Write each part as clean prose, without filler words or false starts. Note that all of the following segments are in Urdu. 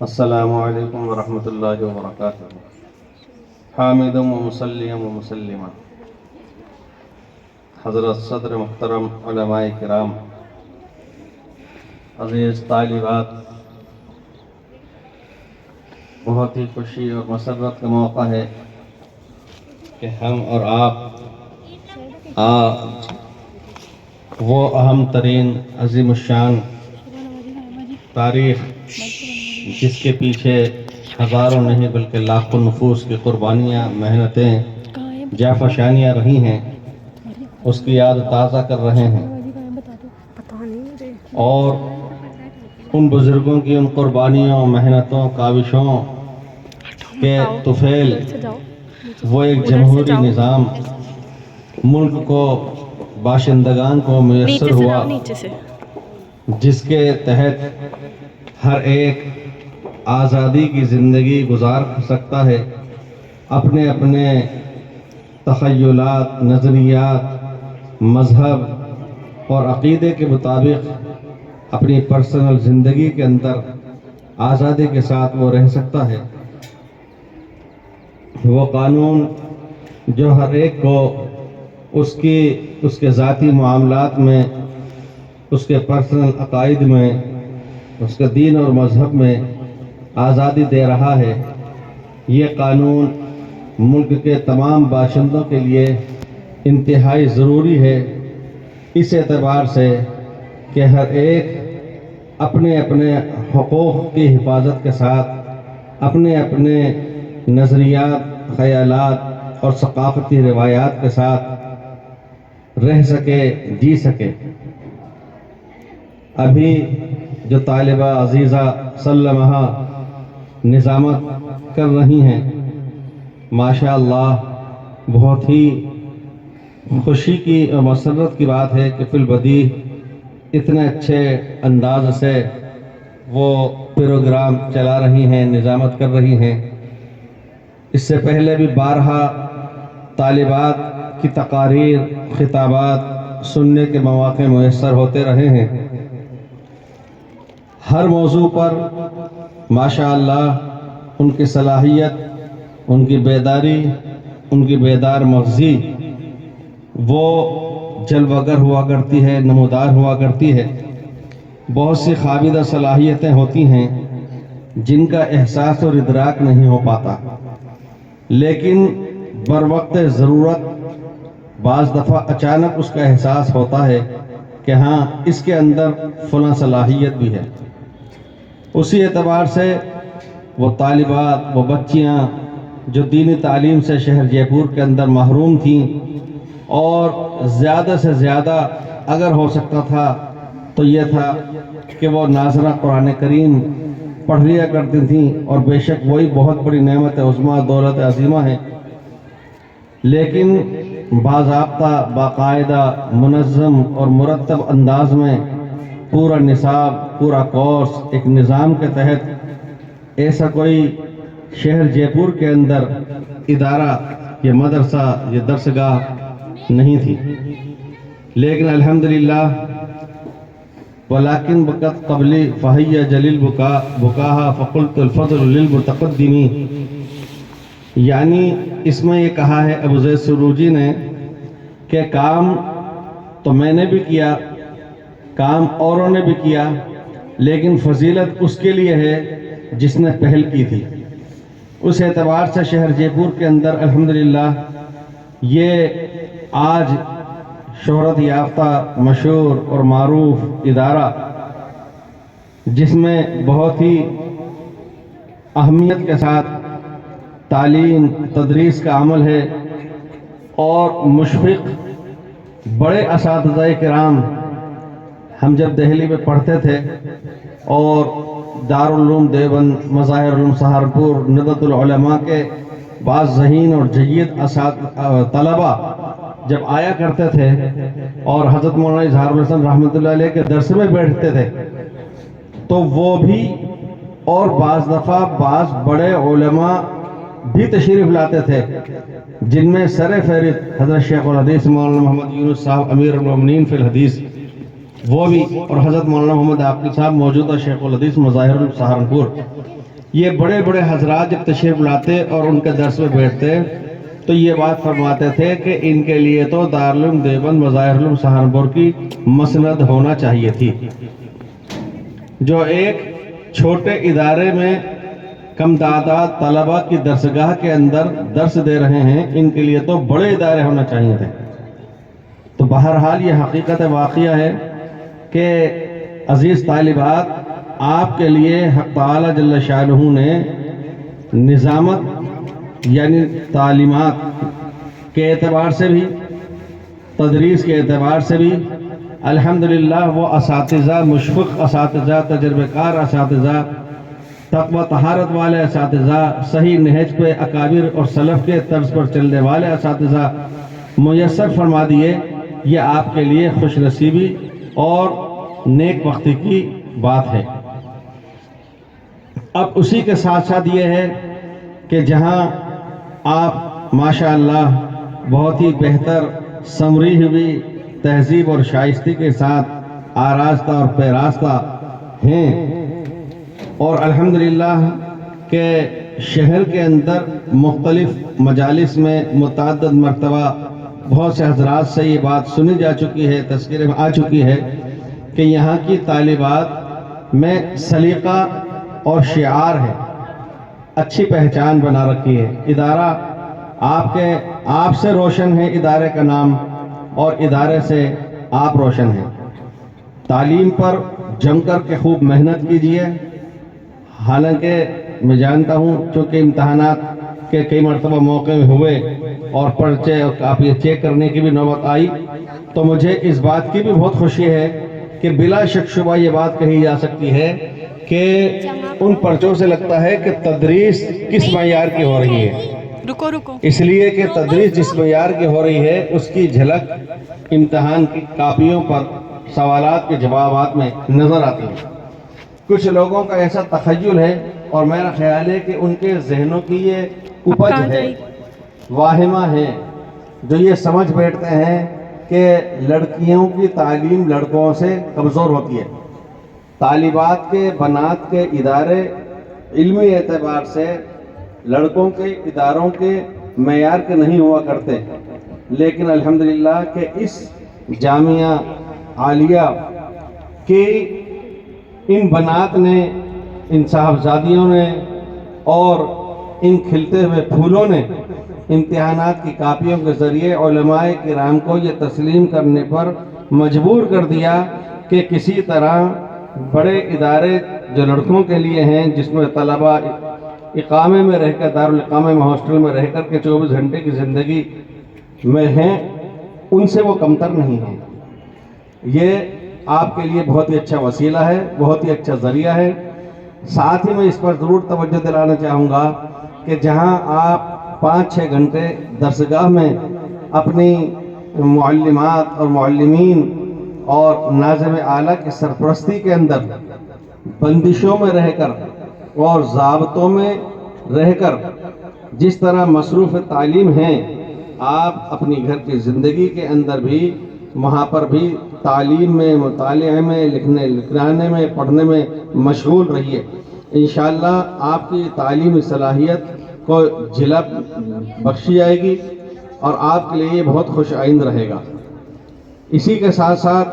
السلام علیکم ورحمۃ اللہ وبرکاتہ۔ حامد و مسلم و مسلمہ حضرت صدر محترم علماء کرام، عزیز طالبات، بہت ہی خوشی اور مسرت کا موقع ہے کہ ہم اور آپ وہ اہم ترین عظیم الشان تاریخ جس کے پیچھے ہزاروں نہیں بلکہ لاکھوں نفوس کی قربانیاں، محنتیں، جانفشانیاں رہی ہیں، اس کی یاد تازہ کر رہے ہیں، اور ان بزرگوں کی ان قربانیوں، محنتوں، کاوشوں کے طفیل وہ ایک جمہوری نظام ملک کو، باشندگان کو میسر ہوا، جس کے تحت ہر ایک آزادی کی زندگی گزار سکتا ہے، اپنے اپنے تخیلات، نظریات، مذہب اور عقیدے کے مطابق اپنی پرسنل زندگی کے اندر آزادی کے ساتھ وہ رہ سکتا ہے۔ وہ قانون جو ہر ایک کو اس کے ذاتی معاملات میں، اس کے پرسنل عقائد میں، اس کے دین اور مذہب میں آزادی دے رہا ہے، یہ قانون ملک کے تمام باشندوں کے لیے انتہائی ضروری ہے، اس اعتبار سے کہ ہر ایک اپنے اپنے حقوق کی حفاظت کے ساتھ اپنے اپنے نظریات، خیالات اور ثقافتی روایات کے ساتھ رہ سکے، جی سکے۔ ابھی جو طالبہ عزیزہ سلمہ نظامت کر رہی ہیں، ماشاء اللہ بہت ہی خوشی کی اور مسرت کی بات ہے کہ فی البدیہہ اتنے اچھے انداز سے وہ پروگرام چلا رہی ہیں، نظامت کر رہی ہیں۔ اس سے پہلے بھی بارہا طالبات کی تقاریر، خطابات سننے کے مواقع میسر ہوتے رہے ہیں۔ ہر موضوع پر ماشاء اللہ ان کی صلاحیت، ان کی بیداری، ان کی بیدار مغزی وہ جلوہ گر ہوا کرتی ہے، نمودار ہوا کرتی ہے۔ بہت سی خابدہ صلاحیتیں ہوتی ہیں جن کا احساس اور ادراک نہیں ہو پاتا، لیکن بروقت ضرورت بعض دفعہ اچانک اس کا احساس ہوتا ہے کہ ہاں اس کے اندر فلاں صلاحیت بھی ہے۔ اسی اعتبار سے وہ طالبات، وہ بچیاں جو دینی تعلیم سے شہر جے پور کے اندر محروم تھیں، اور زیادہ سے زیادہ اگر ہو سکتا تھا تو یہ تھا کہ وہ ناظرہ قرآن کریم پڑھ لیا کرتی تھیں، اور بے شک وہی بہت بڑی نعمت عظمیٰ، دولت عظیمہ ہے، لیکن باضابطہ، باقاعدہ، منظم اور مرتب انداز میں پورا نصاب، پورا کورس ایک نظام کے تحت ایسا کوئی شہر جے پور کے اندر ادارہ یا مدرسہ یا درسگاہ نہیں تھی، لیکن الحمدللہ ولیکن بقت قبلی فہی جلیل بکاہا فقلت الفضل للمتقدمی، یعنی اس میں یہ کہا ہے ابو زید سروجی نے کہ کام تو میں نے بھی کیا، کام اوروں نے بھی کیا، لیکن فضیلت اس کے لیے ہے جس نے پہل کی تھی۔ اس اعتبار سے شہر جے پور کے اندر الحمدللہ یہ آج شہرت یافتہ، مشہور اور معروف ادارہ، جس میں بہت ہی اہمیت کے ساتھ تعلیم، تدریس کا عمل ہے، اور مشفق بڑے اساتذہ کرام، ہم جب دہلی میں پڑھتے تھے اور دارالعلوم دیوبند، مظاہر علوم سہارنپور، ندوۃ العلماء کے بعض ذہین اور جید طلبہ جب آیا کرتے تھے اور حضرت مولانا اظہار الحسن رحمۃ اللہ علیہ کے درس میں بیٹھتے تھے، تو وہ بھی اور بعض دفعہ بعض بڑے علماء بھی تشریف لاتے تھے، جن میں سر فہرست حضرت شیخ الحدیث مولانا محمد یونس صاحب امیر المومنین فی الحدیث وہ بھی، اور حضرت مولانا محمد عاقل صاحب موجودہ شیخ الحدیث مظاہر سہارنپور، یہ بڑے بڑے حضرات جب تشریف لاتے اور ان کے درس میں بیٹھتے تو یہ بات فرماتے تھے کہ ان کے لیے تو دارالعلوم دیوبند مظاہر العلوم سہارنپور کی مسند ہونا چاہیے تھی. جو ایک چھوٹے ادارے میں کم تعداد طلبہ کی درسگاہ کے اندر درس دے رہے ہیں، ان کے لیے تو بڑے ادارے ہونا چاہیے تھے. تو بہرحال یہ حقیقت واقعہ ہے کہ عزیز طالبات، آپ کے لیے حق تعالی جل شانہ نے نظامت یعنی تعلیمات کے اعتبار سے بھی، تدریس کے اعتبار سے بھی الحمدللہ وہ اساتذہ، مشفق اساتذہ، تجربہ کار اساتذہ، تقوی طہارت والے اساتذہ، صحیح نہج پہ اکابر اور سلف کے طرز پر چلنے والے اساتذہ میسر فرما دیے. یہ آپ کے لیے خوش نصیبی اور نیک بختی کی بات ہے. اب اسی کے ساتھ ساتھ یہ ہے کہ جہاں آپ ماشاءاللہ بہت ہی بہتر سمری ہوئی تہذیب اور شائستگی کے ساتھ آراستہ اور پیراستہ ہیں، اور الحمدللہ کہ شہر کے اندر مختلف مجالس میں متعدد مرتبہ بہت سے حضرات سے یہ بات سنی جا چکی ہے، تذکرے میں آ چکی ہے کہ یہاں کی طالبات میں سلیقہ اور شعار ہے، اچھی پہچان بنا رکھی ہے. ادارہ آپ سے روشن ہے ادارے کا نام، اور ادارے سے آپ روشن ہیں. تعلیم پر جم کر کے خوب محنت کیجیے. حالانکہ میں جانتا ہوں چونکہ امتحانات کے کئی مرتبہ موقع ہوئے اور پرچے اور کاپی چیک کرنے کی بھی نوبت آئی، تو مجھے اس بات کی بھی بہت خوشی ہے کہ بلا شک شبہ یہ بات کہی جا سکتی ہے کہ ان پرچوں سے لگتا ہے کہ تدریس کس معیار کی ہو رہی ہے. رکو اس لیے کہ تدریس جس معیار کی ہو رہی ہے اس کی جھلک امتحان کی کاپیوں پر سوالات کے جوابات میں نظر آتی ہے. کچھ لوگوں کا ایسا تخیل ہے اور میرا خیال ہے کہ ان کے ذہنوں کی یہ اپج ہے، واہمہ ہے، جو یہ سمجھ بیٹھتے ہیں کہ لڑکیوں کی تعلیم لڑکوں سے کمزور ہوتی ہے. طالبات کے بنات کے ادارے علمی اعتبار سے لڑکوں کے اداروں کے معیار کے نہیں ہوا کرتے، لیکن الحمدللہ کہ اس جامعہ عالیہ کی ان بنات نے، ان صاحبزادیوں نے اور ان کھلتے ہوئے پھولوں نے امتحانات کی کاپیوں کے ذریعے علماء کرام کو یہ تسلیم کرنے پر مجبور کر دیا کہ کسی طرح بڑے ادارے جو لڑکوں کے لیے ہیں، جس میں طلبہ اقامے میں رہ کر، دارالاقامہ میں ہاسٹل میں رہ کر کے 24 گھنٹے کی زندگی میں ہیں، ان سے وہ کمتر نہیں ہیں. یہ آپ کے لیے بہت ہی اچھا وسیلہ ہے، بہت ہی اچھا ذریعہ ہے. ساتھ ہی میں اس پر ضرور توجہ دلانا چاہوں گا کہ جہاں آپ 5-6 گھنٹے درسگاہ میں اپنی معلمات اور معلمین اور ناظم اعلیٰ کی سرپرستی کے اندر بندشوں میں رہ کر اور ضابطوں میں رہ کر جس طرح مصروف تعلیم ہیں، آپ اپنی گھر کی زندگی کے اندر بھی وہاں پر بھی تعلیم میں، مطالعے میں، لکھنے میں، پڑھنے میں مشغول رہیے. انشاءاللہ آپ کی تعلیمی صلاحیت کو جھلک بخشی جائے گی اور آپ کے لیے یہ بہت خوش آئند رہے گا. اسی کے ساتھ ساتھ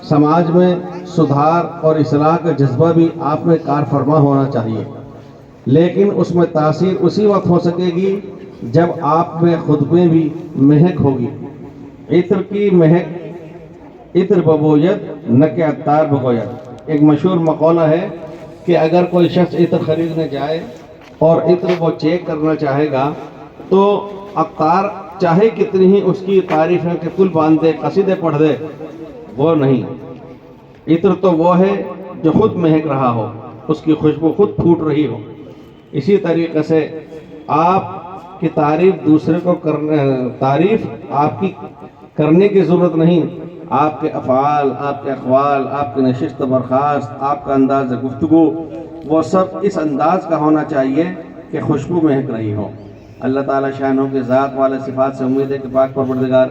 سماج میں سدھار اور اصلاح کا جذبہ بھی آپ میں کار فرما ہونا چاہیے، لیکن اس میں تاثیر اسی وقت ہو سکے گی جب آپ میں خود میں بھی مہک ہوگی. عطر کی مہک عطر ببویت نہ کہ عطار بگویت. ایک مشہور مقولہ ہے کہ اگر کوئی شخص عطر خریدنے جائے اور عطر کو چیک کرنا چاہے گا تو عطار چاہے کتنی ہی اس کی تعریفیں کے پل باندھ دے، قصیدے پڑھ دے، وہ نہیں. عطر تو وہ ہے جو خود مہک رہا ہو، اس کی خوشبو خود پھوٹ رہی ہو. اسی طریقے سے آپ کی تعریف دوسرے کو تعریف آپ کی کرنے کی ضرورت نہیں. آپ کے افعال، آپ کے اقوال، آپ کی نشست و برخاست، آپ کا انداز گفتگو، وہ سب اس انداز کا ہونا چاہیے کہ خوشبو مہک رہی ہو. اللہ تعالیٰ شانوں کے ذات والے صفات سے امید ہے کہ پاک پروردگار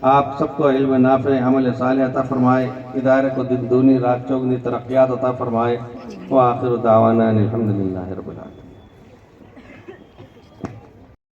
آپ سب کو علم نافع، عمل صالح عطا فرمائے، ادارے کو دن دونی رات چوگنی ترقیات عطا فرمائے. وآخر دعوانا الحمد للہ رب العالمین.